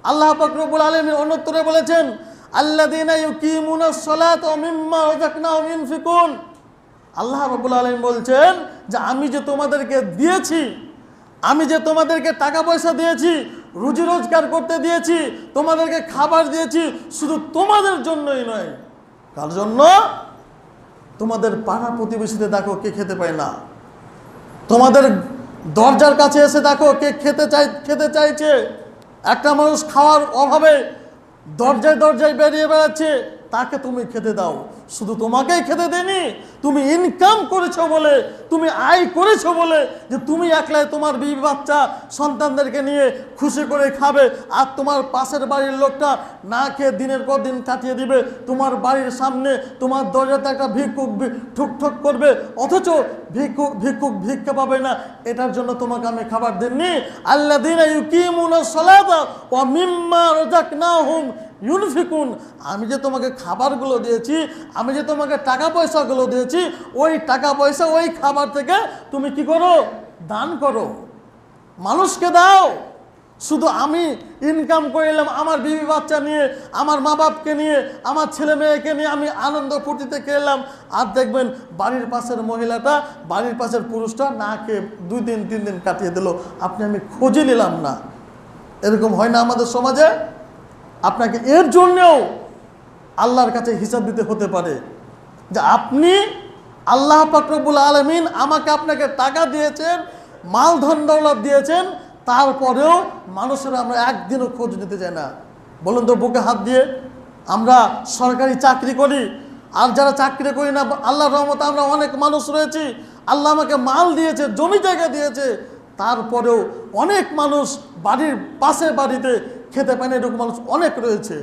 আল্লাহ পাক রব্বুল আলামিন অন্যত্রে বলেছেন, আল্লাযীনা ইউকিমুনাস সালাতা ওয়া মিম্মা রাযাকনাহুম ইউনফিকুন। আল্লাহ রাব্বুল আলামিন বলছেন যে আমি যে তোমাদেরকে দিয়েছি, আমি যে তোমাদেরকে টাকা পয়সা দিয়েছি, রুজি রোজগার করতে দিয়েছি, তোমাদেরকে খাবার দিয়েছি, শুধু তোমাদের জন্যই নয়। কার জন্য? তোমাদের পাড়া প্রতিবেশীতে দেখো কে খেতে পায় না, তোমাদের দরজার কাছে এসে দেখো কে খেতে চাইছে। একটা মানুষ খাওয়ার অভাবে দরজায় দরজায় বেরিয়ে বেড়াচ্ছে, তাকে তুমি খেতে দাও। শুধু তোমাকেই খেতে দেনি, তুমি ইনকাম করেছো বলে, তুমি আয় করেছো বলে যে তুমি একলাই তোমার বিবি বাচ্চা সন্তানদেরকে নিয়ে খুশি করে খাবে, আর তোমার পাশের বাড়ির লোকটা না খেয়ে দিনের পর দিন কাটিয়ে দিবে। তোমার বাড়ির সামনে তোমার দরজাতে একটা ভিক্ষুক ঠুকঠুক করবে, অথচ ভিক্ষুক ভিক্ষা পাবে না। এটার জন্য তোমাকে আমি খাবার দিইনি। আল্লাযীনা ইউকিমুনাস সালাতা ওয়া মিম্মা রাযাকনাহুম ইউনফিকুন। আমি যে তোমাকে খাবারগুলো দিয়েছি, আমি যে তোমাকে টাকা পয়সাগুলো দিয়েছি, ওই টাকা পয়সা ওই খাবার থেকে তুমি কি করো? দান করো, মানুষকে দাও। শুধু আমি ইনকাম করে এলাম আমার বিবি বাচ্চা নিয়ে, আমার মা বাপকে নিয়ে, আমার ছেলে মেয়েকে নিয়ে আমি আনন্দ ফুর্তিতে খেলাম, আর দেখবেন বাড়ির পাশের মহিলাটা, বাড়ির পাশের পুরুষটা না খেয়ে 2 দিন 3 দিন কাটিয়ে দিল, আমি খোঁজে নিলাম না। এরকম হয় না আমাদের সমাজে? আপনাকে এর জন্যেও আল্লাহর কাছে হিসাব দিতে হতে পারে যে আপনি, আল্লাহ পাক রব্বুল আলামিন আমাকে আপনাকে টাকা দিয়েছেন, মাল ধন দৌলত দিয়েছেন, তারপরেও মানুষেরা আমরা একদিনও খোঁজ নিতে চাই না। বলুন তো বুকে হাত দিয়ে, আমরা সরকারি চাকরি করি, আর যারা চাকরি করি না, আল্লাহর রহমতে আমরা অনেক মানুষ রয়েছি, আল্লাহ আমাকে মাল দিয়েছে, জমি জায়গা দিয়েছে, তারপরেও অনেক মানুষ বাড়ির পাশে বাড়িতে খেতে পায় না, এরকম মানুষ অনেক রয়েছে।